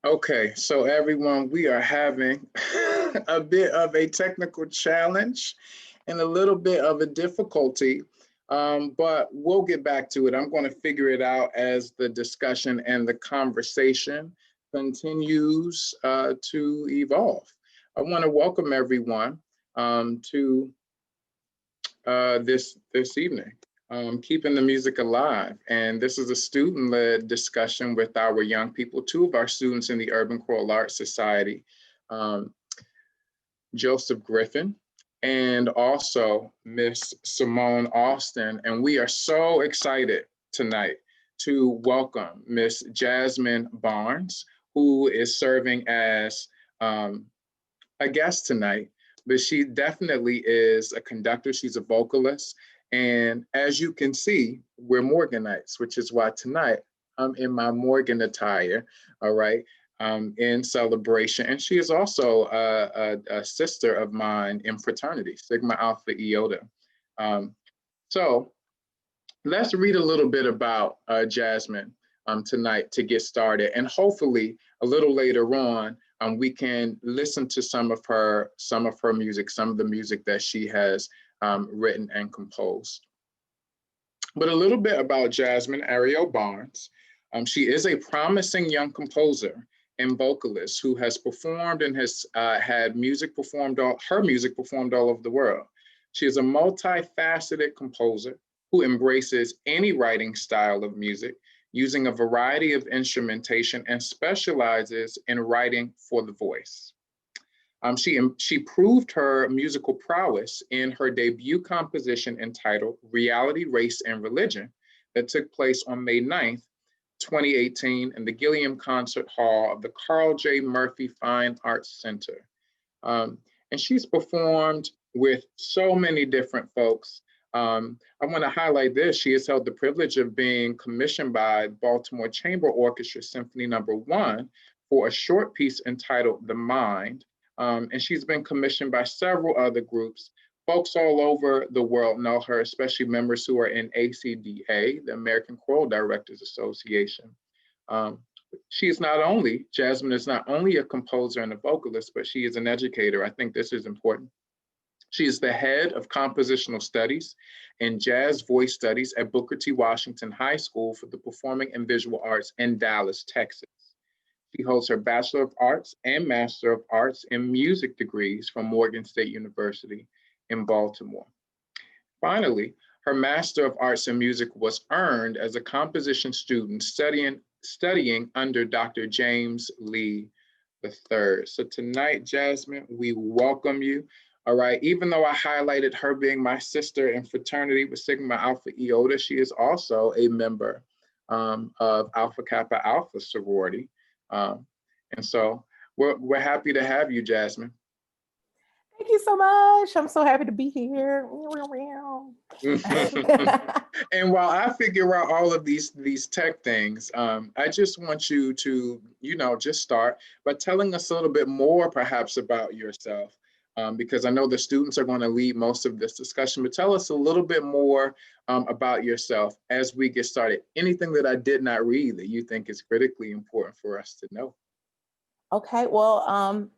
Okay, so everyone, we are having a bit of a technical challenge and a little bit of a difficulty, but we'll get back to it. I'm going to figure it out as the discussion and the conversation continues to evolve. I want to welcome everyone to this evening. Keeping the music alive. And this is a student-led discussion with our young people, two of our students in the Urban Choral Arts Society, Joseph Griffin and also Miss Simone Austin. And we are so excited tonight to welcome Miss Jasmine Barnes, who is serving as a guest tonight, but she definitely is a conductor. She's a vocalist. And as you can see, we're Morganites, which is why tonight I'm in my Morgan attire, all right, in celebration. And she is also a sister of mine in fraternity, Sigma Alpha Iota. So let's read a little bit about Jasmine tonight to get started. And hopefully a little later on, we can listen to some of her music, some of the music that she has written and composed. But a little bit about Jasmine Ariel Barnes. She is a promising young composer and vocalist who has performed and has had her music performed all over the world. She is a multifaceted composer who embraces any writing style of music, using a variety of instrumentation and specializes in writing for the voice. She proved her musical prowess in her debut composition entitled Reality, Race, and Religion that took place on May 9th, 2018 in the Gilliam Concert Hall of the Carl J. Murphy Fine Arts Center. And she's performed with so many different folks. I want to highlight this. She has held the privilege of being commissioned by Baltimore Chamber Orchestra Symphony No. 1 for a short piece entitled The Mind. And she's been commissioned by several other groups. Folks all over the world know her, especially members who are in ACDA, the American Choral Directors Association. Jasmine is not only a composer and a vocalist, but she is an educator. I think this is important. She is the head of compositional studies and jazz voice studies at Booker T. Washington High School for the Performing and Visual Arts in Dallas, Texas. She holds her Bachelor of Arts and Master of Arts in Music degrees from Morgan State University in Baltimore. Finally, her Master of Arts in Music was earned as a composition student studying under Dr. James Lee III. So tonight, Jasmine, we welcome you. All right, even though I highlighted her being my sister in fraternity with Sigma Alpha Iota, she is also a member of Alpha Kappa Alpha sorority. And so we're happy to have you, Jasmine. Thank you so much. I'm so happy to be here. And while I figure out all of these tech things, I just want you to, just start by telling us a little bit more perhaps about yourself. Because I know the students are going to lead most of this discussion, but tell us a little bit more about yourself as we get started. Anything that I did not read that you think is critically important for us to know? Okay, well, I'm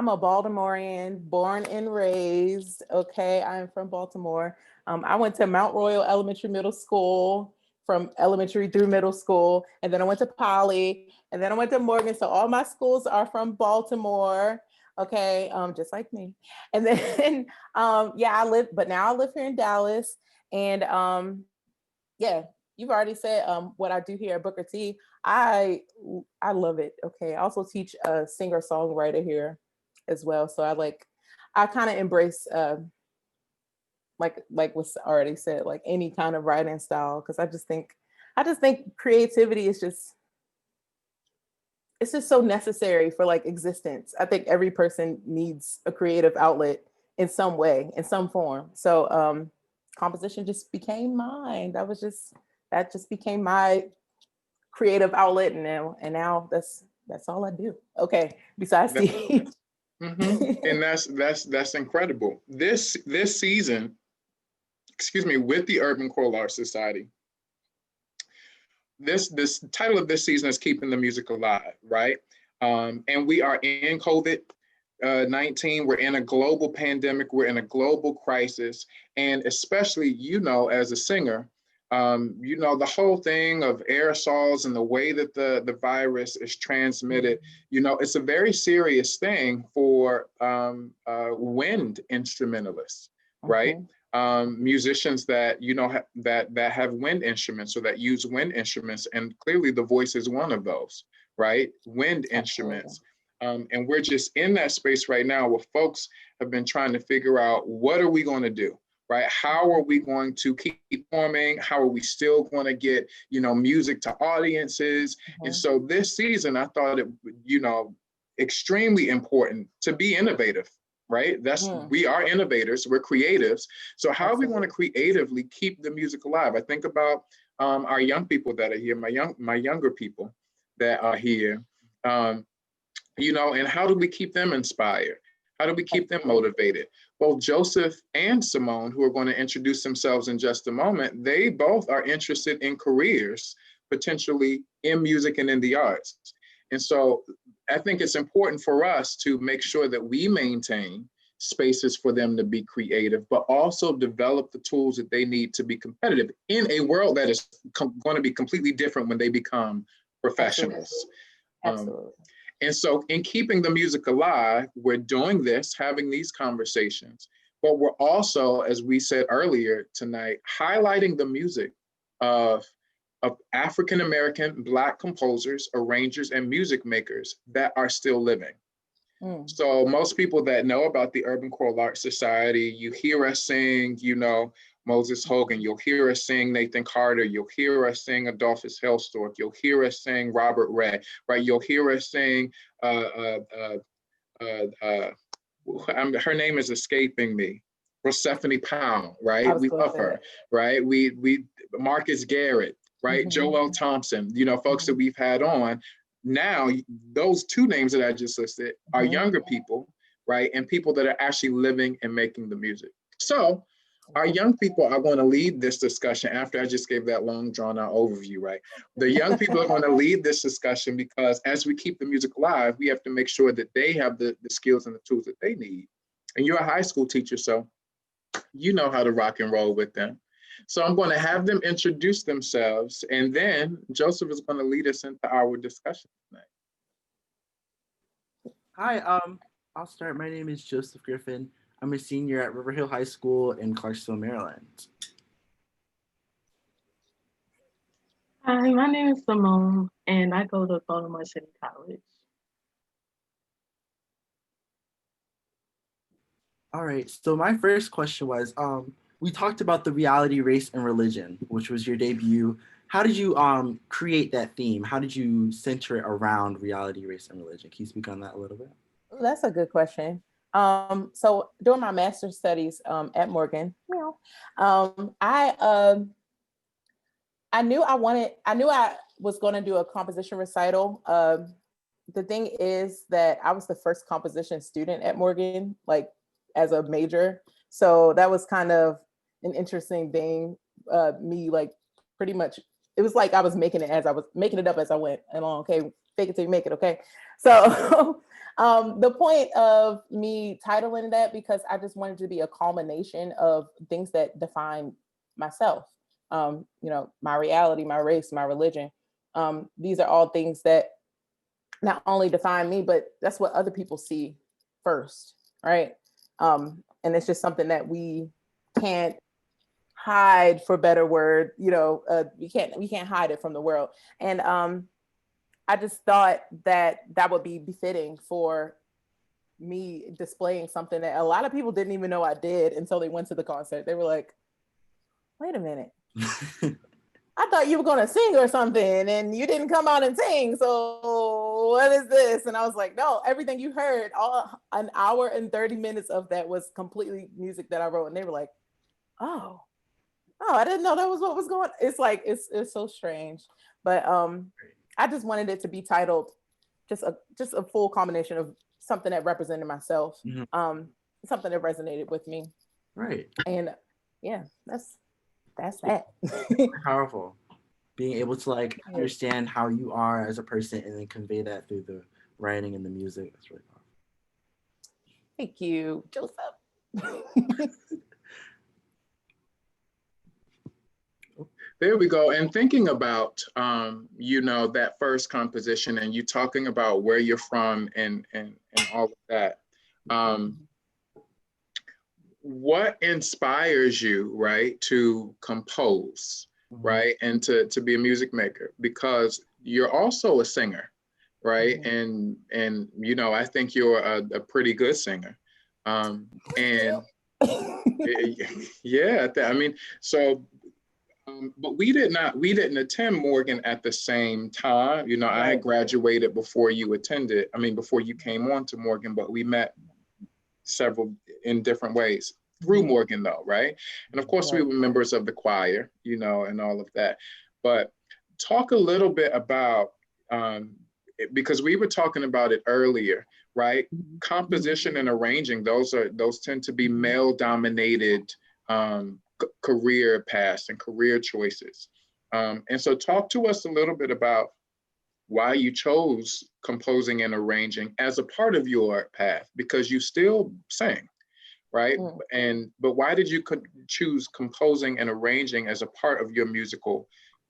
a Baltimorean, born and raised. Okay, I'm from Baltimore. I went to Mount Royal Elementary Middle School from elementary through middle school, and then I went to Poly, and then I went to Morgan. So all my schools are from Baltimore. Okay, just like me. And then, yeah, but now I live here in Dallas, and yeah, you've already said what I do here at Booker T. I love it. Okay, I also teach a singer songwriter here as well. So I kind of embrace like was already said, like any kind of writing style, because I just think creativity is just it's just so necessary for like existence. I think every person needs a creative outlet in some way, in some form. So composition just became mine. That just became my creative outlet, and now that's all I do. Okay, besides That, teach. and that's incredible. This season, excuse me, with the Urban Choral Arts Society, this title of this season is Keeping the Music Alive, right? And we are in COVID 19. We're in a global pandemic. We're in a global crisis, and especially, as a singer, the whole thing of aerosols and the way that the virus is transmitted. It's a very serious thing for wind instrumentalists, right? Mhm. Musicians that that have wind instruments or that use wind instruments, and clearly the voice is one of those, right? Wind Absolutely. instruments. And we're just in that space right now where folks have been trying to figure out, what are we going to do, right? How are we going to keep performing? How are we still going to get, music to audiences? And Mhm. so this season, I thought it, extremely important to be innovative, right? Mhm. We are innovators, we're creatives. So how are we going to Absolutely. creatively keep the music alive? I think about our young people that are here, my younger people that are here. Um, and how do we keep them inspired? How do we keep them Absolutely. motivated? Both Joseph and Simone, who are going to introduce themselves in just a moment, they both are interested in careers, potentially in music and in the arts. And so I think it's important for us to make sure that we maintain spaces for them to be creative, but also develop the tools that they need to be competitive in a world that is going to be completely different when they become Absolutely. professionals. Um, Absolutely. and so, in keeping the music alive, we're doing this, having these conversations, but we're also, as we said earlier tonight, highlighting the music of, African American Black composers, arrangers, and music makers that are still living. Mm. So most people that know about the Urban Choral Arts Society, you hear us sing, Moses Hogan, you'll hear us sing Nathan Carter, you'll hear us sing Adolphus Hellstork, you'll hear us sing Robert Ray, right? You'll hear us sing, her name is escaping me, Persephone Pound, I right? was We going to love say her, that. right? We Marcus Garrett, right? Mhm. Joel Thompson, folks that Mhm. we've had on. Now, those two names that I just listed are Mhm. younger people, right? And people that are actually living and making the music. So our Mhm. young people are going to lead this discussion after I just gave that long drawn out overview, right? The young people are going to lead this discussion because as we keep the music alive, we have to make sure that they have the skills and the tools that they need. And you're a high school teacher, so you know how to rock and roll with them. So I'm going to have them introduce themselves, and then Joseph is going to lead us into our discussion tonight. Hi, I'll start. My name is Joseph Griffin. I'm a senior at River Hill High School in Clarksville, Maryland. Hi, my name is Simone, and I go to Baltimore City College. All right, so my first question was, we talked about the reality, race, and religion, which was your debut. How did you create that theme? How did you center it around reality, race, and religion? Can you speak on that a little bit? Ooh, that's a good question. So during my master's studies at Morgan, I knew I was going to do a composition recital. The thing is that I was the first composition student at Morgan, like as a major. So that was kind of an interesting thing. Me like pretty much, it was like I was making it up as I went along. Okay, fake it till you make it, okay? So the point of me titling that, because I just wanted to be a culmination of things that define myself. You know, my reality, my race, my religion. These are all things that not only define me, but that's what other people see first, right? And it's just something that we can't hide, for better word, you know, we can't hide it from the world. And I just thought that that would be befitting for me displaying something that a lot of people didn't even know I did until they went to the concert. They were like, wait a minute. I thought you were going to sing or something and you didn't come out and sing. So what is this? And I was like, no, everything you heard, all an hour and 30 minutes of that was completely music that I wrote. And they were like, oh, I didn't know that was what was going on. It's like, it's so strange. But I just wanted it to be titled just a full combination of something that represented myself, something that resonated with me. Right. And yeah, that's that. Powerful. Being able to like understand how you are as a person and then convey that through the writing and the music. That's really powerful. Thank you, Joseph. There we go. And thinking about, you know, that first composition and you talking about where you're from and all of that. What inspires you, right, to compose, right, and to be a music maker? Because you're also a singer, right? And you know, I think you're a pretty good singer. And yeah, I mean, so. But we didn't attend Morgan at the same time. You know, I had graduated before you attended. I mean, before you came on to Morgan, but we met several in different ways through Morgan though, right? And of course we were members of the choir, you know, and all of that. But talk a little bit about, because we were talking about it earlier, right? Composition and arranging, those tend to be male dominated career paths and career choices. And so talk to us a little bit about why you chose composing and arranging as a part of your path, because you still sing, right? But why did you choose composing and arranging as a part of your musical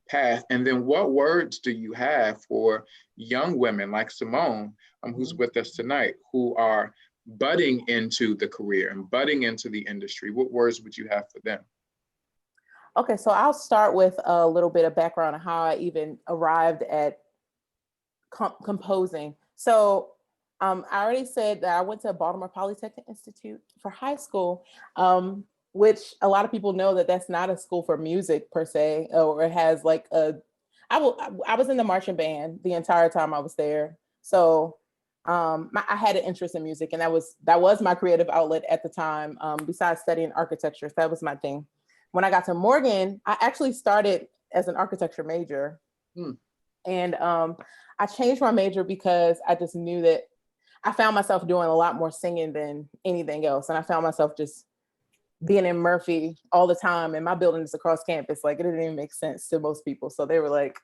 path? And then what words do you have for young women like Simone, who's with us tonight, who are budding into the career and budding into the industry? What words would you have for them? Okay, so I'll start with a little bit of background on how I even arrived at composing. So I already said that I went to Baltimore Polytechnic Institute for high school, which a lot of people know that that's not a school for music per se, or it has like I was in the marching band the entire time I was there. So I had an interest in music, and that was my creative outlet at the time, besides studying architecture. So that was my thing. When I got to Morgan, I actually started as an architecture major. And I changed my major because I just knew that I found myself doing a lot more singing than anything else. And I found myself just being in Murphy all the time, and my building is across campus. Like, it didn't even make sense to most people. So they were like,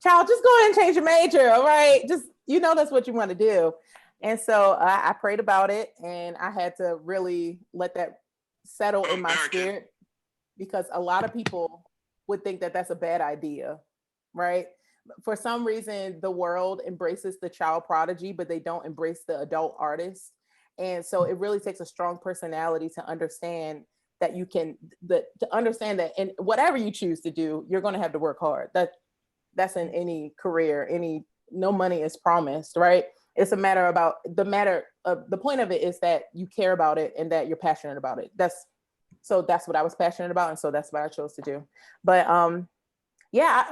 child, just go ahead and change your major, all right? Just, you know, that's what you want to do. And so I prayed about it, and I had to really let that settle in my spirit, because a lot of people would think that that's a bad idea, right? For some reason, the world embraces the child prodigy, but they don't embrace the adult artist. And so it really takes a strong personality to understand that to understand that in whatever you choose to do, you're going to have to work hard. That's in any career, no money is promised, right? It's the point of it is that you care about it and that you're passionate about it. So that's what I was passionate about. And so that's what I chose to do. But yeah,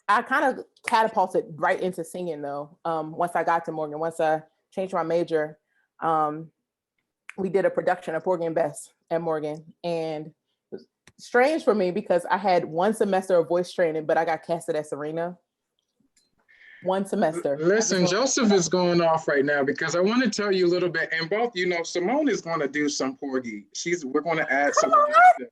I kind of catapulted right into singing though. Once I got to Morgan, once I changed my major, we did a production of Porgy and Bess at Morgan. And it was strange for me because I had one semester of voice training, but I got casted as Serena. One semester. Listen, Joseph is going off right now because I want to tell you a little bit, and both, you know, Simone is going to do some Porgy. We're going to add some of that.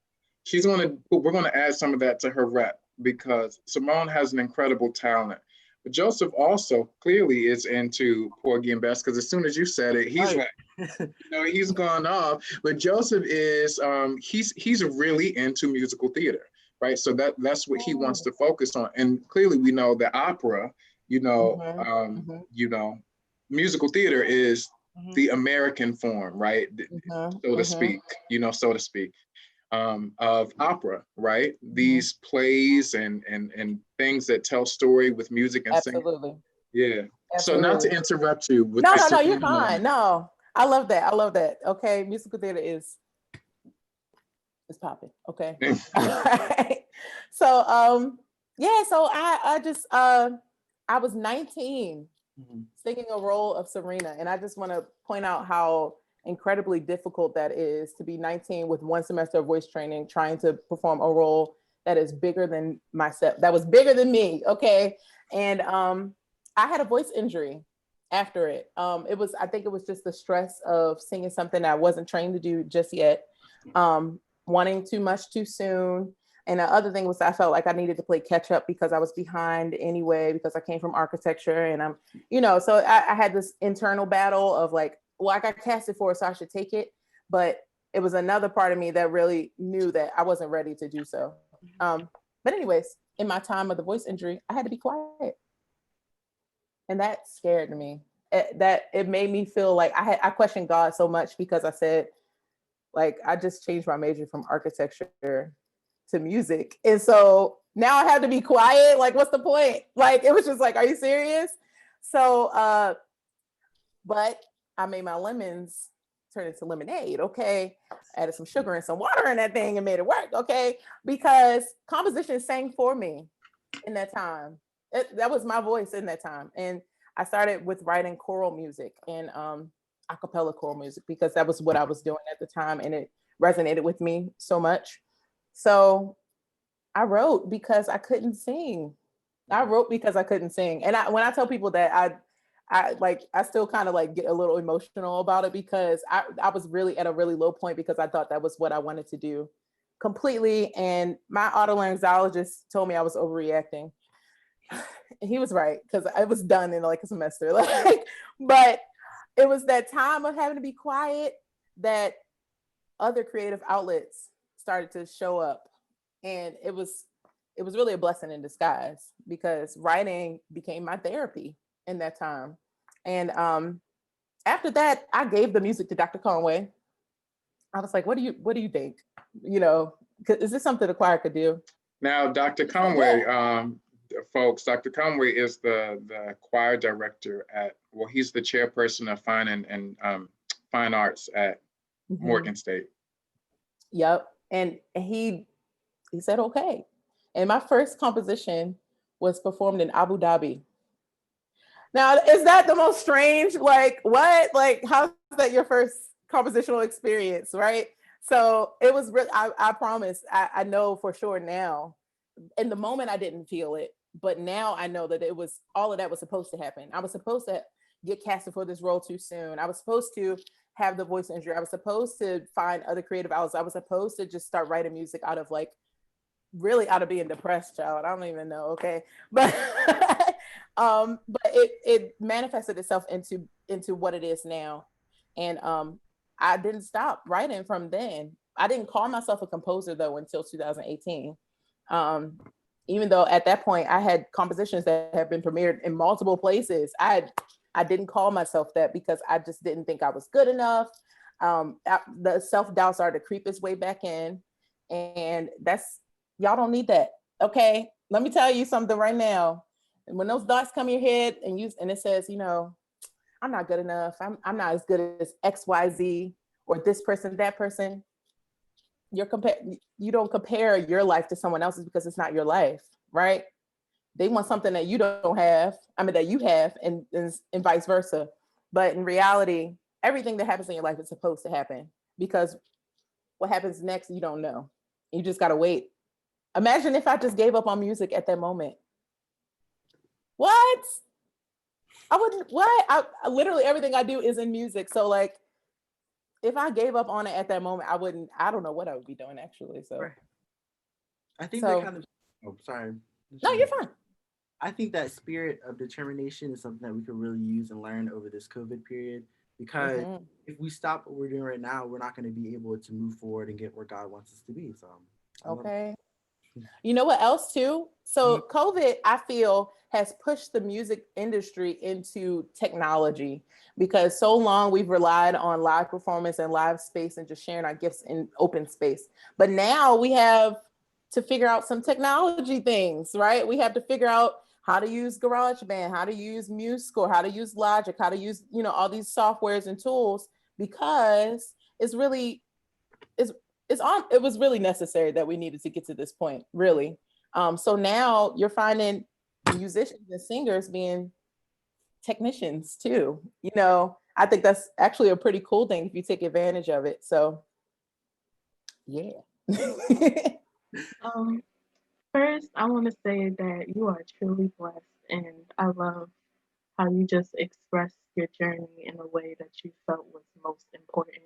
We're going to add some of that to her rep, because Simone has an incredible talent. But Joseph also clearly is into Porgy and Bess, because as soon as you said it, he's Right. like, he's gone off. But Joseph is he's really into musical theater, right? So that's what he wants to focus on. And clearly we know that opera, musical theater is the American form, right? So to speak, so to speak, of opera, right? These plays and things that tell story with music and singing. Absolutely. Yeah. So Absolutely. not to interrupt you with No, this you're fine. No, I love that. I love that. Okay, musical theater is popping. Okay. So yeah, so I just I was 19 singing a role of Serena, and I just want to point out how incredibly difficult that is to be 19 with one semester of voice training, trying to perform a role that is bigger than myself, that was bigger than me. Okay. And I had a voice injury after it. I think it was just the stress of singing something that I wasn't trained to do just yet, wanting too much too soon. And the other thing was I felt like I needed to play catch up because I was behind anyway, because I came from architecture and I'm, so I had this internal battle of like, well, I got casted for it, so I should take it. But it was another part of me that really knew that I wasn't ready to do so. But anyways, in my time of the voice injury, I had to be quiet. And that scared me. It made me feel like I questioned God so much because I said, like, I just changed my major from architecture to music. And so now I have to be quiet. Like, what's the point? Like, it was just like, are you serious? So, but I made my lemons turn into lemonade. Okay. Added some sugar and some water in that thing and made it work. Okay. Because composition sang for me in that time. That was my voice in that time. And I started with writing choral music and a cappella choral music because that was what I was doing at the time. And it resonated with me so much. So I wrote because I couldn't sing. I wrote because I couldn't sing. And when I tell people that I still kind of like get a little emotional about it because I was really at a really low point because I thought that was what I wanted to do completely. And my otolaryngologist told me I was overreacting. And he was right because I was done in like a semester. But it was that time of having to be quiet that other creative outlets started to show up. And it was really a blessing in disguise because writing became my therapy in that time. And after that, I gave the music to Dr. Conway. I was like, what do you think? Is this something the choir could do? Now, Dr. Conway, folks, Dr. Conway is the choir director he's the chairperson of fine and fine arts at Morgan State. Yep. And he said, okay. And my first composition was performed in Abu Dhabi. Now, is that the most strange? Like, what? Like, how's that your first compositional experience, right? So it was really, I promise, I know for sure now. In the moment, I didn't feel it, but now I know that all of that was supposed to happen. I was supposed to get casted for this role too soon. I was supposed to have the voice injury. I was supposed to find other creative outlets. I was supposed to just start writing music out of being depressed, child. I don't even know. Okay. But but it manifested itself into what it is now. And I didn't stop writing from then. I didn't call myself a composer though until 2018. Even though at that point I had compositions that have been premiered in multiple places. I didn't call myself that because I just didn't think I was good enough. The self-doubt started to creep its way back in. And y'all don't need that. Okay. Let me tell you something right now. And when those thoughts come in your head and it says, I'm not good enough. I'm not as good as XYZ or this person, that person. You don't compare your life to someone else's because it's not your life, right? They want something that you don't have. That you have, and vice versa. But in reality, everything that happens in your life is supposed to happen because what happens next, you don't know. You just gotta wait. Imagine if I just gave up on music at that moment. What? I wouldn't. What? I literally everything I do is in music. So like, if I gave up on it at that moment, I don't know what I would be doing actually. So right. I think that kind of. Oh, sorry. No, you're fine. I think that spirit of determination is something that we could really use and learn over this COVID period because Mhm. if we stop what we're doing right now, we're not going to be able to move forward and get where God wants us to be. So I love Okay. You know what else too? So COVID, I feel, has pushed the music industry into technology because so long we've relied on live performance and live space and just sharing our gifts in open space. But now we have to figure out some technology things, right? We have to figure out how to use GarageBand, how to use MuseScore, how to use Logic, how to use, all these softwares and tools because it's really it was really necessary that we needed to get to this point, really. So now you're finding musicians and singers being technicians too. I think that's actually a pretty cool thing if you take advantage of it. So yeah. Um, First, I want to say that you are truly blessed, and I love how you just expressed your journey in a way that you felt was most important.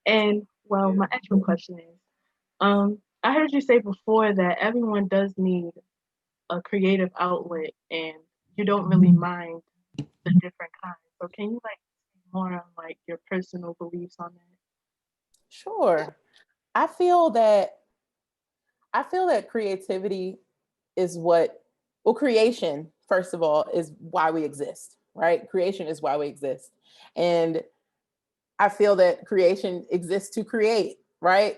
And well, my actual question is, I heard you say before that everyone does need a creative outlet, and you don't really mind the different kinds. So can you like speak more on like your personal beliefs on that? Sure. I feel that creativity is creation, first of all, is why we exist, right? Creation is why we exist. And I feel that creation exists to create, right?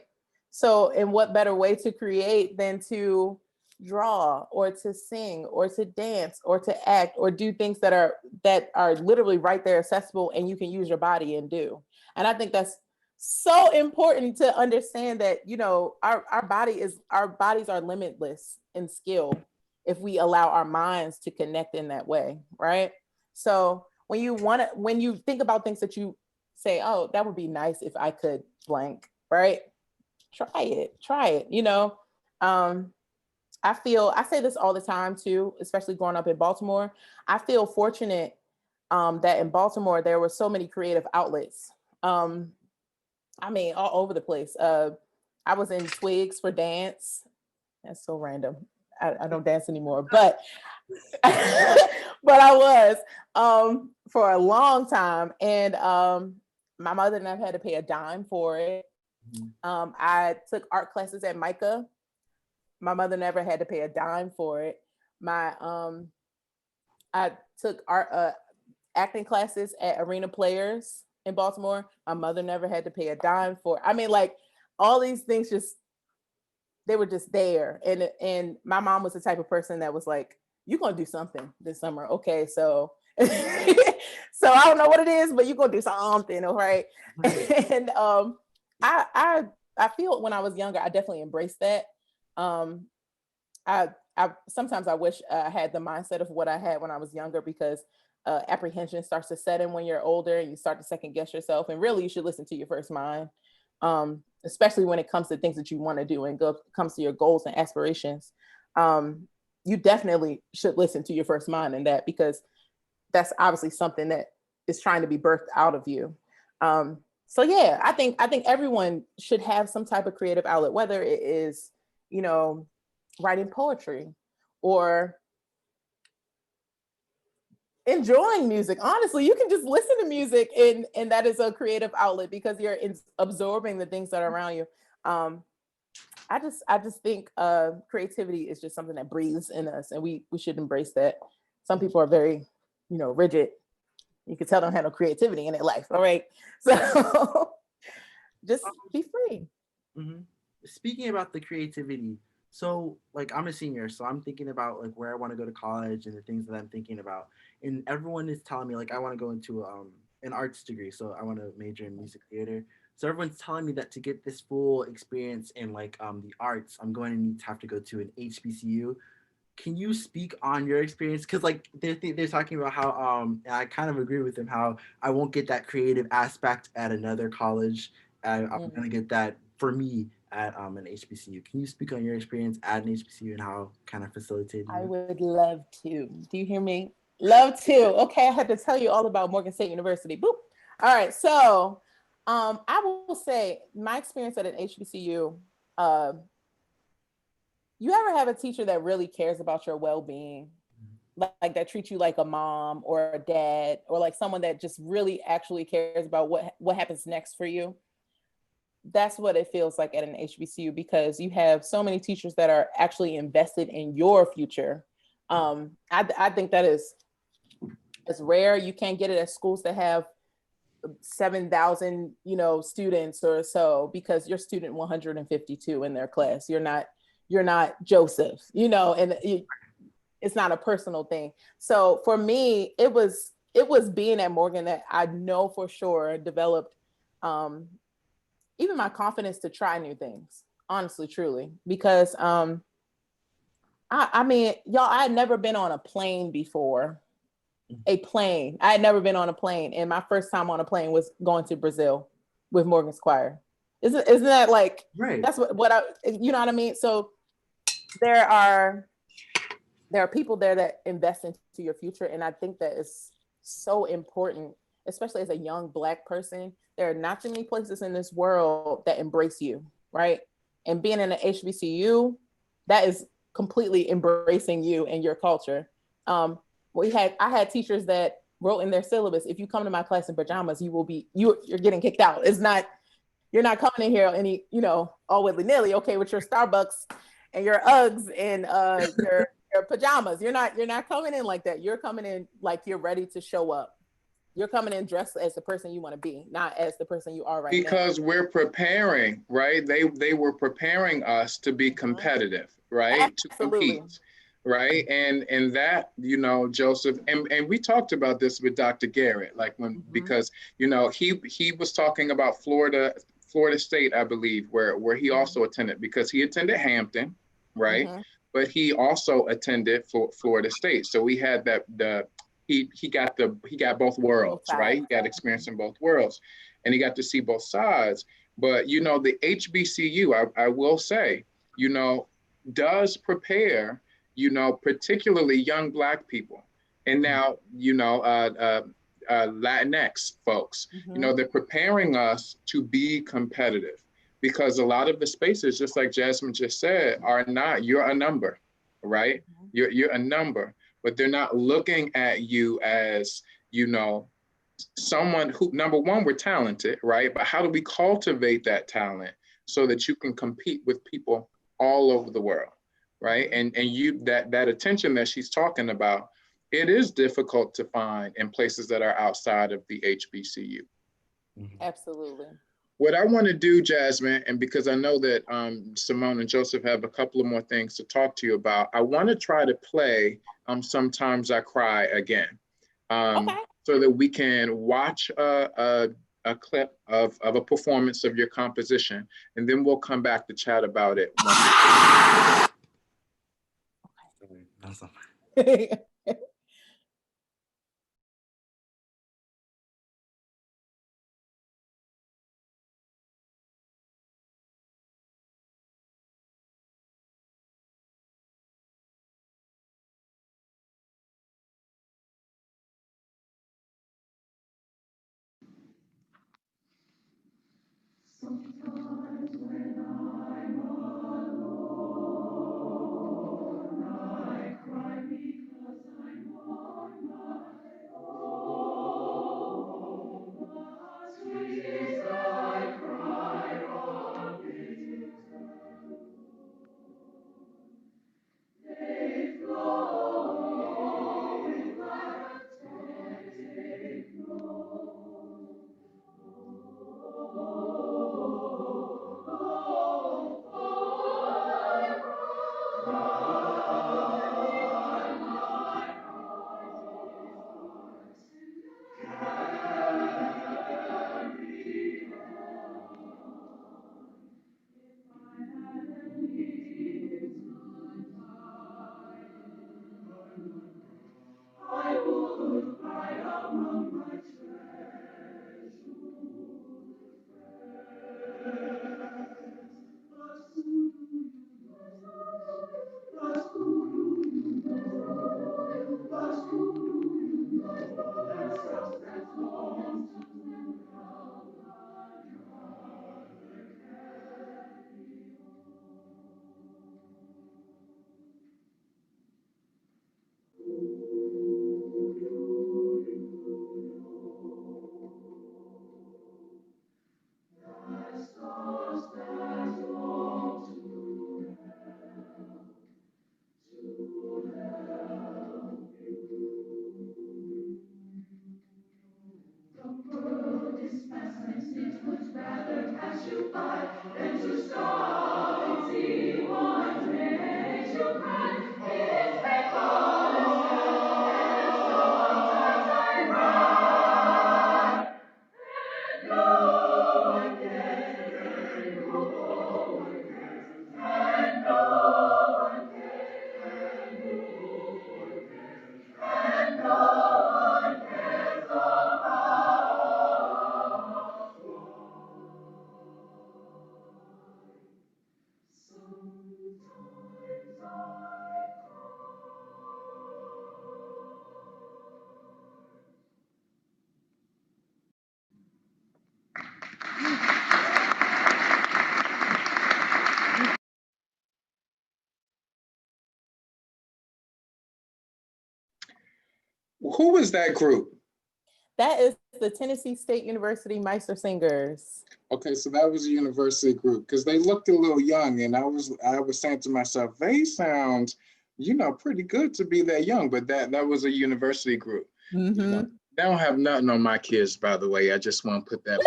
So, and what better way to create than to draw or to sing or to dance or to act or do things that are literally right there accessible and you can use your body and do. And I think that's so important to understand that, our bodies are limitless in skill if we allow our minds to connect in that way, right? So when you think about things that you say, oh, that would be nice if I could blank, right? Try it. Um, I say this all the time too, especially growing up in Baltimore. I feel fortunate that in Baltimore there were so many creative outlets. Um, I mean, all over the place. I was in Twigs for dance. That's so random. I don't dance anymore, but but I was for a long time, and my mother never had to pay a dime for it. I took art classes at Micah. My mother never had to pay a dime for it. My I took art acting classes at Arena Players in Baltimore. My mother never had to pay a dime for it. I mean, like all these things just they were just there. And my mom was the type of person that was like, you're gonna do something this summer. Okay, so so I don't know what it is, but you're gonna do something, all right. And I I I feel when I was younger, I definitely embraced that. Um I sometimes I wish I had the mindset of what I had when I was younger because apprehension starts to set in when you're older and you start to second guess yourself. And really, you should listen to your first mind, especially when it comes to things that you want to do and comes to your goals and aspirations. Um, you definitely should listen to your first mind in that because that's obviously something that is trying to be birthed out of you. So yeah, I think everyone should have some type of creative outlet, whether it is, you know, writing poetry or enjoying music. Honestly, you can just listen to music and that is a creative outlet because you're absorbing the things that are around you. Um, I just think creativity is just something that breathes in us and we should embrace that. Some people are very, rigid. You can tell they don't have no creativity in their life. All right. So just be free. Mm-hmm. Speaking about the creativity, so like I'm a senior, so I'm thinking about like where I want to go to college and the things that I'm thinking about. And everyone is telling me like I want to go into an arts degree, so I want to major in music theater. So everyone's telling me that to get this full experience in like the arts, I'm going to need to have to go to an HBCU. Can you speak on your experience? Because like they're talking about how and I kind of agree with them how I won't get that creative aspect at another college. I'm gonna get that for me at an HBCU. Can you speak on your experience at an HBCU and how kind of facilitated I you? would love to. Do you hear me? Love to. Okay, I had to tell you all about Morgan State University. Boop. All right, so I will say my experience at an HBCU. Uh, you ever have a teacher that really cares about your well-being? like that treats you like a mom or a dad, or like someone that just really actually cares about what happens next for you. That's what it feels like at an HBCU, because you have so many teachers that are actually invested in your future. I think that is rare. You can't get it at schools that have 7,000, students or so, because you're student 152 in their class. You're not Joseph, and it's not a personal thing. So for me, it was being at Morgan that I know for sure developed even my confidence to try new things, honestly, truly, because I mean, y'all, I had never been on a plane before. A plane. I had never been on a plane, and my first time on a plane was going to Brazil with Morgan Squire. Isn't that like, Right. that's what I, you know what I mean? So there are people there that invest into your future, and I think that is so important, especially as a young Black person. There are not too many places in this world that embrace you, right? And being in an HBCU, that is completely embracing you and your culture. um I had teachers that wrote in their syllabus, if you come to my class in pajamas, you're getting kicked out. It's not, you're not coming in here any, all willy-nilly, okay, with your Starbucks and your Uggs and your pajamas. You're not coming in like that. You're coming in like you're ready to show up. You're coming in dressed as the person you want to be, not as the person you are right now. Because we're preparing, right? They were preparing us to be competitive, right? To Absolutely. compete, right? And that, Joseph, and we talked about this with Dr. Garrett, like because he was talking about Florida State, I believe, where he also attended, because he attended Hampton, right? But he also attended Florida State. So we had he got both worlds, right? He got experience in both worlds, and he got to see both sides. But the HBCU, I will say, does prepare, particularly young Black people, and now Latinx folks. They're preparing us to be competitive, because a lot of the spaces, just like Jasmine just said, are not, you're a number, right? You're a number, but they're not looking at you as, someone who, number one, we're talented, right? But how do we cultivate that talent so that you can compete with people all over the world, right? And you, that attention that she's talking about, it is difficult to find in places that are outside of the HBCU. Absolutely. What I want to do, Jasmine, and because I know that Simone and Joseph have a couple of more things to talk to you about, I want to try to play Sometimes I Cry again. Okay. So that we can watch a clip of a performance of your composition, and then we'll come back to chat about it. Okay. Sometimes when I'm alone, I cry because I'm on my own. The tears I cry are bitter. They flow without take no. Who was that group? That is the Tennessee State University Meister Singers. Okay, so that was a university group because they looked a little young, and I was saying to myself, they sound, pretty good to be that young, but that was a university group. Mm-hmm. They don't have nothing on my kids, by the way. I just want to put that.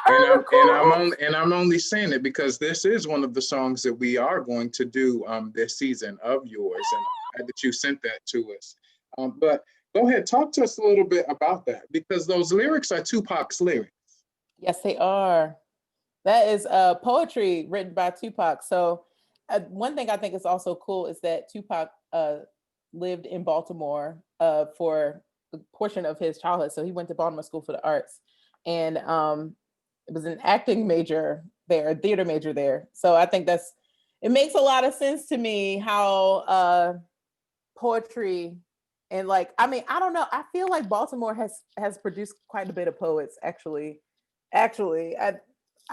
Come on, I'm only saying it because this is one of the songs that we are going to do this season of yours, and I'm glad that you sent that to us. But go ahead, talk to us a little bit about that, because those lyrics are Tupac's lyrics. Yes, they are. That is poetry written by Tupac. So one thing I think is also cool is that Tupac lived in Baltimore for a portion of his childhood. So he went to Baltimore School for the Arts, and it was an acting major there, a theater major there. So I think it makes a lot of sense to me how poetry and I don't know. I feel like Baltimore has produced quite a bit of poets actually. I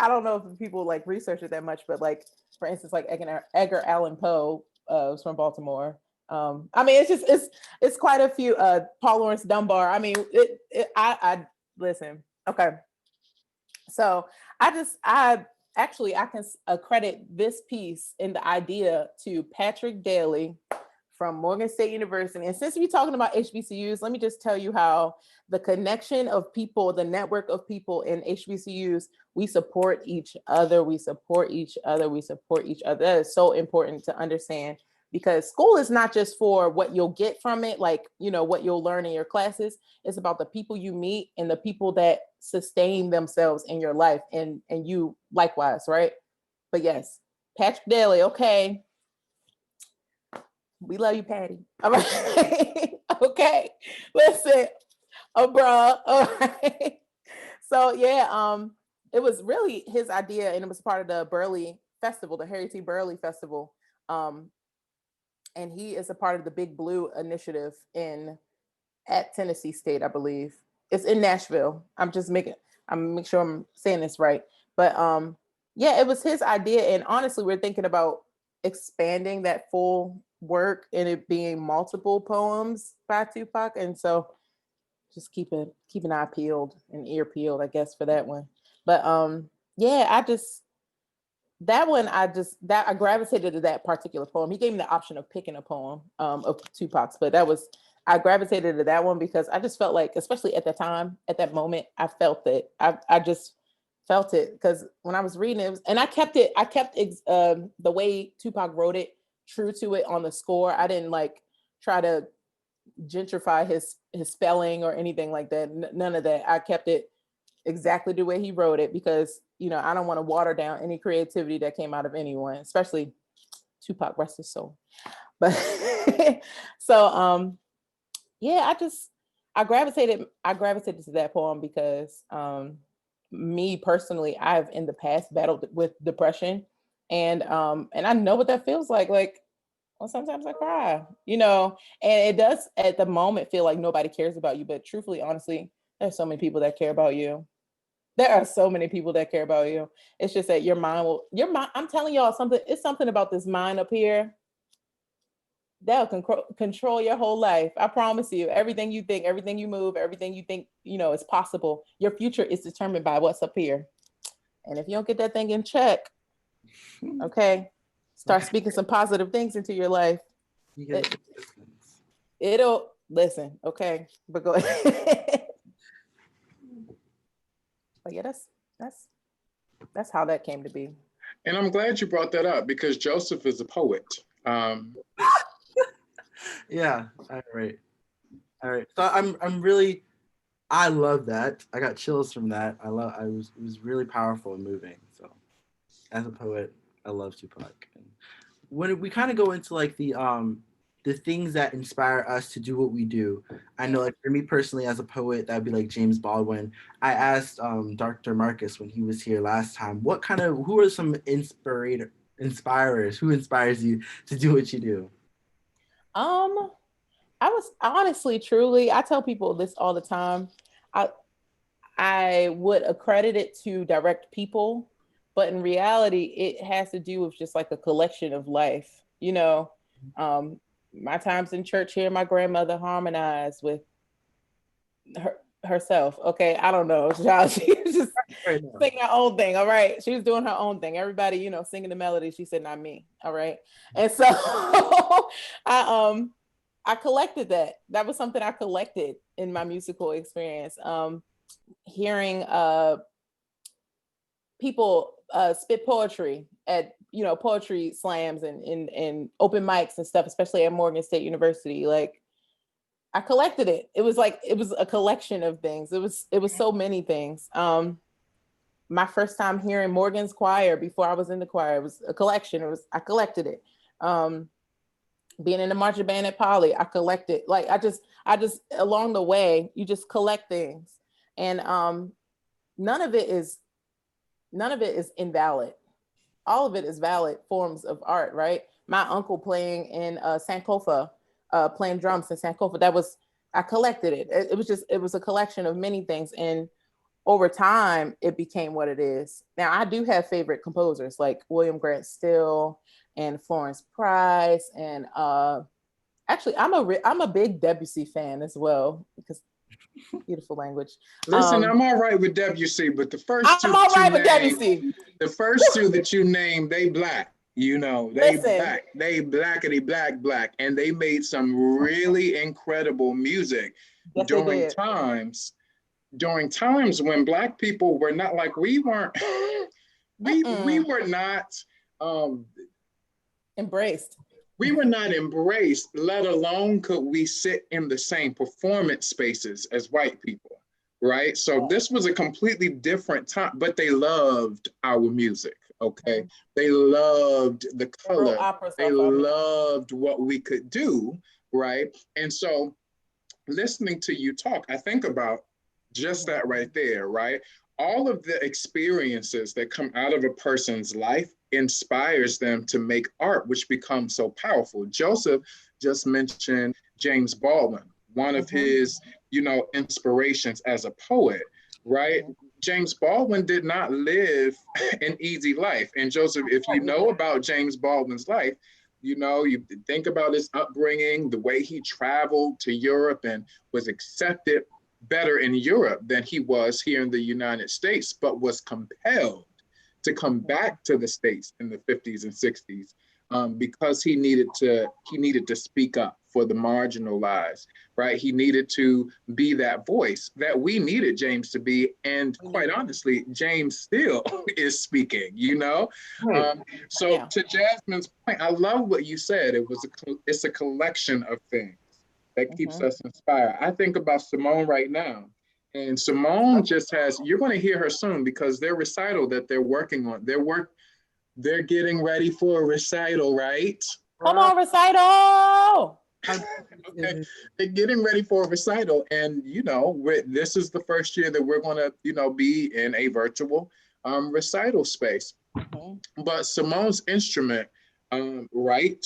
don't know if people like research it that much, but like for instance, like Edgar Allan Poe was from Baltimore. It's quite a few. Paul Laurence Dunbar. I mean, I listen. Okay, so I can accredit this piece in the idea to Patrick Daly from Morgan State University. And since we're talking about HBCUs, let me just tell you how the connection of people, the network of people in HBCUs, we support each other, we support each other, we support each other. That is so important to understand, because school is not just for what you'll get from it, like, what you'll learn in your classes. It's about the people you meet and the people that sustain themselves in your life, and you likewise, right? But yes, Patrick Daly, okay. We love you, Patty. All right. Okay. Listen, bruh. All right. So yeah, it was really his idea, and it was part of the Burley Festival, the Harry T. Burley Festival. And he is a part of the Big Blue initiative at Tennessee State, I believe. It's in Nashville. I'm make sure I'm saying this right. But yeah, it was his idea. And honestly, we're thinking about expanding that full work and it being multiple poems by Tupac. And so just keep an eye peeled and ear peeled, I guess, for that one. But yeah, I gravitated to that particular poem. He gave me the option of picking a poem of Tupac's, but I gravitated to that one because I just felt like, especially at the time, at that moment, I felt it. I just felt it, because when I was reading it, and I kept the way Tupac wrote it, true to it on the score. I didn't like try to gentrify his spelling or anything like that. None of that. I kept it exactly the way he wrote it, because I don't want to water down any creativity that came out of anyone, especially Tupac, rest his soul. But so yeah, I gravitated to that poem because me personally, I've in the past battled with depression, and I know what that feels like. Like, well, sometimes I cry, and it does at the moment feel like nobody cares about you, but truthfully, honestly, there's so many people that care about you. There are so many people that care about you. It's just that your mind, I'm telling y'all something, it's something about this mind up here that'll control your whole life. I promise you, everything you think, everything you move, everything you think, is possible. Your future is determined by what's up here. And if you don't get that thing in check, okay, start speaking some positive things into your life. It'll listen, okay, but go ahead. But yeah, that's how that came to be. And I'm glad you brought that up, because Joseph is a poet. Yeah. All right. So I love that. I got chills from that. It was really powerful and moving. So as a poet, I love Tupac. And when we kind of go into like the things that inspire us to do what we do, I know, like for me personally as a poet, that'd be like James Baldwin. I asked Dr. Marcus when he was here last time, who are some inspirers? Who inspires you to do what you do? I was honestly, truly, I tell people this all the time. I would accredit it to direct people, but in reality, it has to do with just like a collection of life. My times in church, hearing my grandmother harmonize with herself. Okay, I don't know. She was just Right now. singing her own thing. All right, she was doing her own thing. Everybody, singing the melody. She said, "Not me." All right, and so I collected that. That was something I collected in my musical experience. Hearing people spit poetry at poetry slams and open mics and stuff, especially at Morgan State University. Like, I collected it. It was a collection of things. It was so many things. My first time hearing Morgan's choir before I was in the choir, it was a collection. I collected it. Being in the marching band at Poly, I collected. Like, I just along the way, you just collect things, and none of it is invalid. All of it is valid forms of art, right? My uncle playing in Sankofa, playing drums in Sankofa, I collected it. It was a collection of many things. And over time, it became what it is. Now, I do have favorite composers like William Grant Still and Florence Price. And actually, I'm a big Debussy fan as well, because beautiful language. Listen, I'm all right with WC, but the first two I'm all that you right with named, Debussy. the first two that you named, they black. Listen. They blackety black, and they made some really incredible music Yes, they during did. times when Black people were not, like, we weren't we were not embraced. we were not embraced, let alone could we sit in the same performance spaces as white people, right? So this was a completely different time, but they loved our music, okay? They loved the color. They loved what we could do, right? And so listening to you talk, I think about just that right there, right? All of the experiences that come out of a person's life inspires them to make art, which becomes so powerful. Joseph just mentioned James Baldwin, one of his, inspirations as a poet, right? James Baldwin did not live an easy life. And Joseph, if you know about James Baldwin's life, you think about his upbringing, the way he traveled to Europe and was accepted better in Europe than he was here in the United States, but was compelled to come back to the States in the 50s and 60s because he needed to speak up for the marginalized, right? He needed to be that voice that we needed James to be, and quite honestly, James still is speaking, So to Jasmine's point, I love what you said. It's a collection of things that keeps us inspired. I think about Simone right now. And Simone you're going to hear her soon, because their recital that they're working on, they're getting ready for a recital, right? Come on, recital! Okay. They're getting ready for a recital. And, this is the first year that we're going to, be in a virtual recital space. But Simone's instrument, right,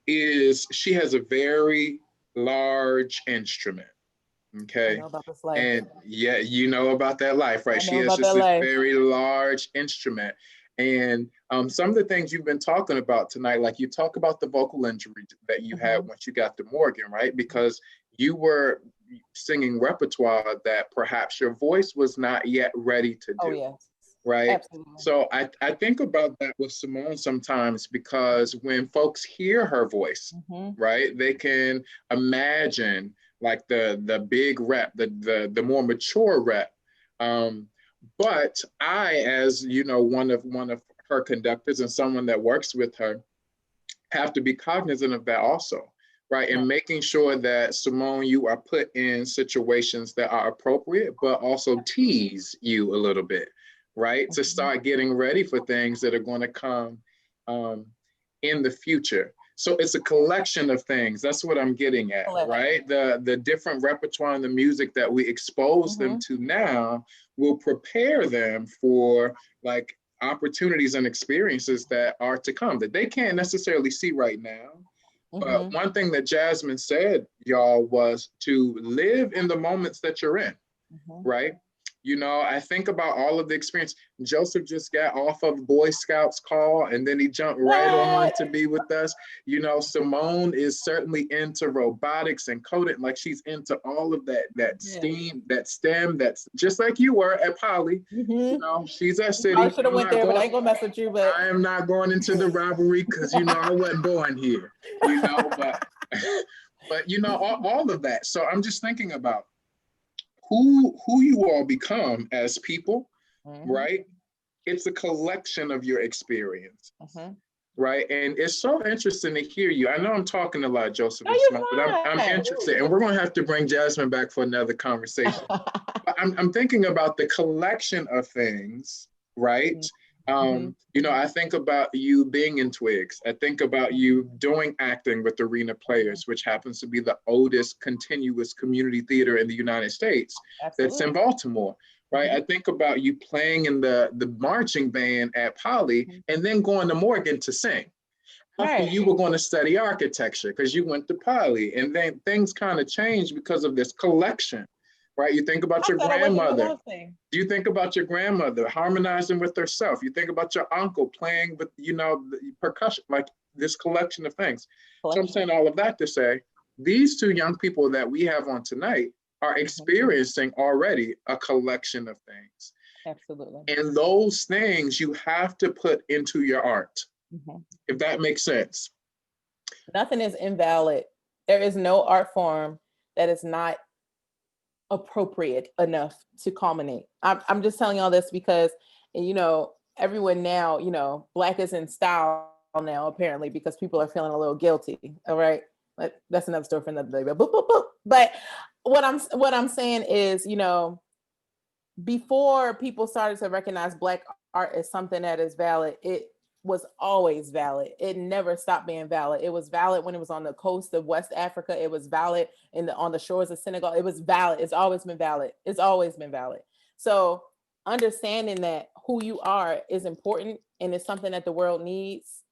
she has a very large instrument. Okay. I know about this life. And yeah, you know about that life, right? She has this very large instrument. And some of the things you've been talking about tonight, like you talk about the vocal injury that you had once you got to Morgan, right? Because you were singing repertoire that perhaps your voice was not yet ready to do. Oh, yes. Right. Absolutely. So I think about that with Simone sometimes, because when folks hear her voice, right, they can imagine like the big rep, the more mature rep. But I, as one of her conductors and someone that works with her, have to be cognizant of that also, right? And making sure that, Simone, you are put in situations that are appropriate, but also tease you a little bit, right? To start getting ready for things that are going to come in the future. So it's a collection of things. That's what I'm getting at, right? The different repertoire and the music that we expose them to now will prepare them for like opportunities and experiences that are to come that they can't necessarily see right now. But one thing that Jasmine said, y'all, was to live in the moments that you're in, right? You know, I think about all of the experience. Joseph just got off of Boy Scouts call and then he jumped right on to be with us. You know, Simone is certainly into robotics and coding, like she's into all of that STEAM, that STEM, that's just like you were at Poly. You know, she's at City. I should have went there, but I ain't gonna mess with you. But I am not going into the rivalry because, you know, I wasn't born here, you know, but you know, all of that. So I'm just thinking about who you all become as people, right? It's a collection of your experience, right? And it's so interesting to hear you. I know I'm talking a lot, Joseph, and Simone, but I'm interested, and we're going to have to bring Jasmine back for another conversation. But I'm thinking about the collection of things, right? You know, I think about you being in Twigs. I think about you doing acting with Arena Players, which happens to be the oldest continuous community theater in the United States. That's in Baltimore, right? I think about you playing in the marching band at Poly and then going to Morgan to sing. After you were going to study architecture because you went to Poly, and then things kind of changed because of this collection. Right, you think about your grandmother. Do you think about your grandmother harmonizing with herself? You think about your uncle playing with, you know, the percussion, like this collection of things. So I'm saying all of that to say, these two young people that we have on tonight are experiencing already a collection of things. Absolutely. And those things you have to put into your art, if that makes sense. Nothing is invalid. There is no art form that is not appropriate enough to culminate. I'm just telling y'all this because, you know, everyone now, you know, Black is in style now, apparently, because people are feeling a little guilty. All right. But that's another story for another day. But, but what I'm saying is, you know, before people started to recognize Black art as something that is valid, it was always valid. It never stopped being valid. It was valid when it was on the coast of West Africa. It was valid on the shores of Senegal. It was valid. It's always been valid. It's always been valid. So understanding that who you are is important and it's something that the world needs,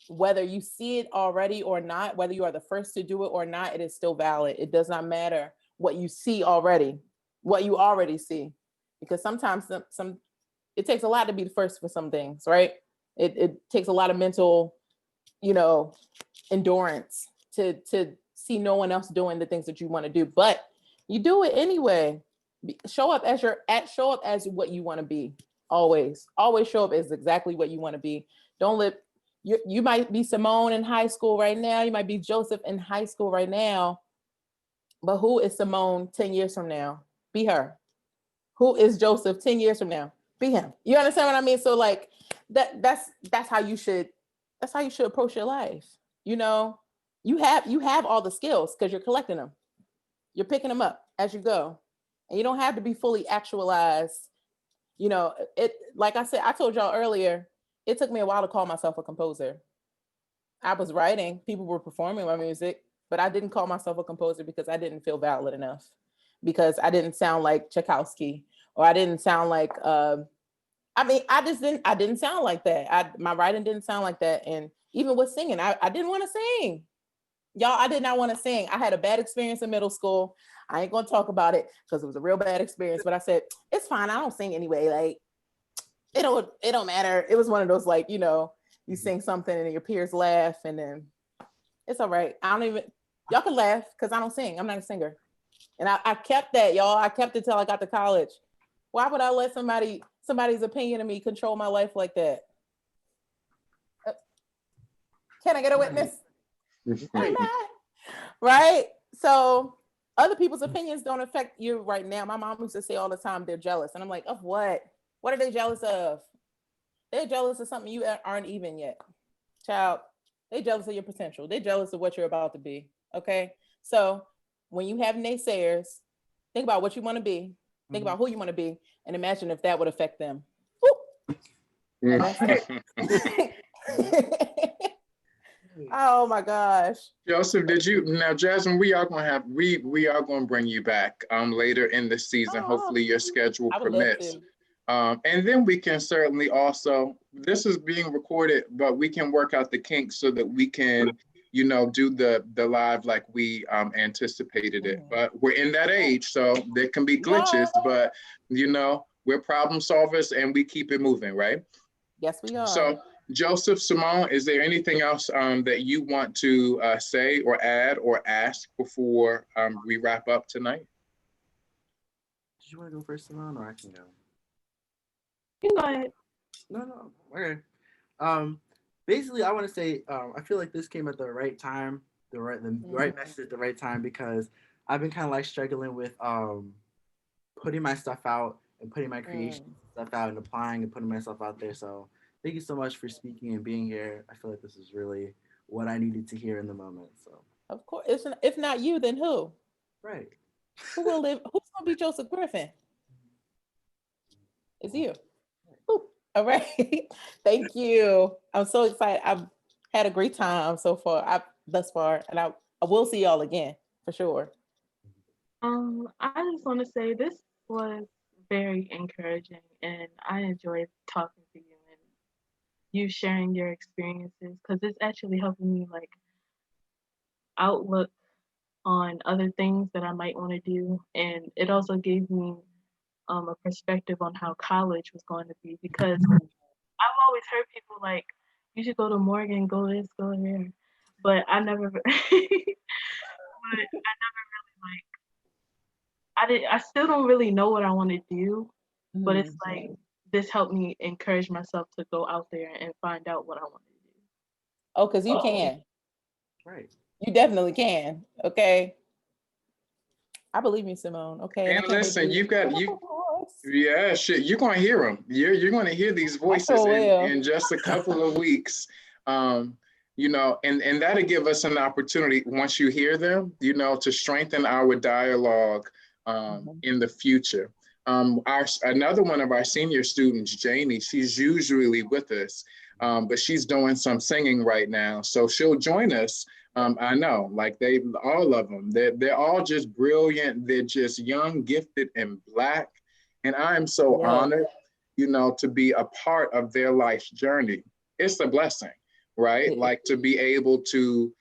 whether you see it already or not, whether you are the first to do it or not, it is still valid. It does not matter what you see already, what you already see, because sometimes it takes a lot to be the first for some things, right? It takes a lot of mental, you know, endurance to see no one else doing the things that you want to do, but you do it anyway. Show up as what you want to be. Always show up as exactly what you want to be. Don't let you might be Simone in high school right now. You might be Joseph in high school right now, but who is Simone 10 years from now? Be her. Who is Joseph 10 years from now? Be him. You understand what I mean? So like that's how you should approach your life. You know, you have all the skills because you're collecting them. You're picking them up as you go. And you don't have to be fully actualized. You know, it, like I said, I told y'all earlier, it took me a while to call myself a composer. I was writing, people were performing my music, but I didn't call myself a composer because I didn't feel valid enough, because I didn't sound like Tchaikovsky, or I didn't sound like I didn't sound like that. My writing didn't sound like that. And even with singing, I didn't want to sing. Y'all, I did not want to sing. I had a bad experience in middle school. I ain't going to talk about it because it was a real bad experience, but I said, it's fine. I don't sing anyway. Like, it don't matter. It was one of those, like, you know, you sing something and your peers laugh and then it's all right. Y'all can laugh because I don't sing. I'm not a singer. And I kept that, y'all. I kept it till I got to college. Why would I let somebody's opinion of me control my life like that? Can I get a witness? Right? So other people's opinions don't affect you right now. My mom used to say all the time, they're jealous. And I'm like, of what? What are they jealous of? They're jealous of something you aren't even yet. Child, they're jealous of your potential. They're jealous of what you're about to be. Okay? So when you have naysayers, think about what you want to be. Think about who you want to be, and imagine if that would affect them. And that's it. Oh my gosh. Joseph, now Jasmine, we are going to bring you back later in the season. Hopefully your schedule permits. And then we can certainly also, this is being recorded, but we can work out the kinks so that we can do the live like we anticipated it. Mhm. But we're in that age, so there can be glitches, Yeah. but we're problem solvers and we keep it moving, right? Yes, we are. So Joseph, Simone, is there anything else that you want to say or add or ask before we wrap up tonight? Did you want to go first, Simone, or I can go? You go ahead. No. Okay. Basically, I want to say I feel like this came at the right time, the right message at the right time, because I've been kind of like struggling with putting my stuff out and putting my creation stuff out and applying and putting myself out there. So thank you so much for speaking and being here. I feel like this is really what I needed to hear in the moment. So Of course, if not you, then who? right. Who will live? Who's gonna be Joseph Griffin? It's you. Ooh. All right. Thank you. I'm so excited. I've had a great time so far. Thus far, and I will see y'all again for sure. I just want to say this was very encouraging, and I enjoyed talking to you and you sharing your experiences because it's actually helping me like outlook on other things that I might want to do, and it also gave me a perspective on how college was going to be because I've always heard people like you should go to Morgan, go this, go there, but I never, but I never really like I still don't really know what I want to do, but it's like this helped me encourage myself to go out there and find out what I want to do. Oh, because you can. Right. You definitely can. Okay. I believe you, Simone. Okay. And listen, yeah, shit, you're gonna hear them. You're gonna hear these voices in just a couple of weeks. And that'll give us an opportunity once you hear them, to strengthen our dialogue in the future. Another one of our senior students, Janie, she's usually with us, but she's doing some singing right now, so she'll join us. I know, like all of them, they're all just brilliant. They're just young, gifted, and Black. And I am so honored, to be a part of their life's journey. It's a blessing, right? Like to be able to,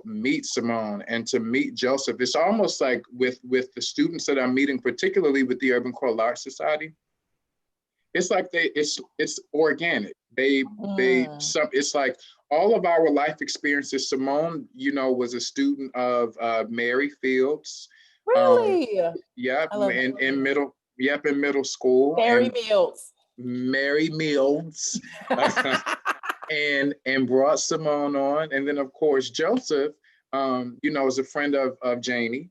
meet Simone and to meet Joseph. It's almost like with the students that I'm meeting, particularly with the Urban Choral Arts Society, it's like it's organic. It's like all of our life experiences. Simone, was a student of Mary Fields. Really? Yep, in middle school. Mary and Mills. Mary Mills. and brought Simone on. And then of course Joseph, is a friend of Janie.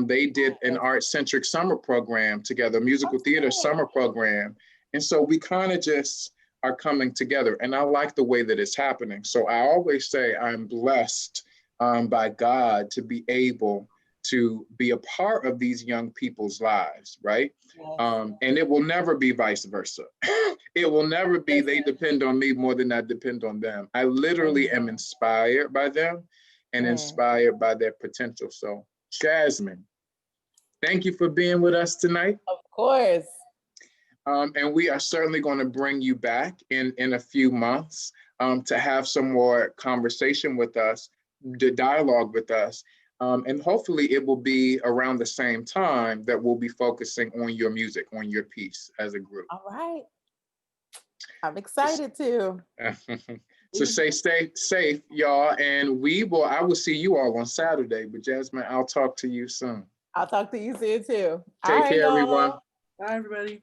They did an art-centric summer program together, musical theater summer program. And so we kind of just are coming together. And I like the way that it's happening. So I always say I'm blessed by God to be able to be a part of these young people's lives, right? Yes. And it will never be vice versa. It will never be they depend on me more than I depend on them. I literally am inspired by them and inspired by their potential. So Jasmine, thank you for being with us tonight. Of course. And we are certainly going to bring you back in a few months to have some more conversation with us, the dialogue with us. And hopefully it will be around the same time that we'll be focusing on your music, on your piece as a group. All right. I'm excited too. So stay safe, y'all. And I will see you all on Saturday. But Jasmine, I'll talk to you soon. I'll talk to you soon too. Take care, everyone. Bye, everybody.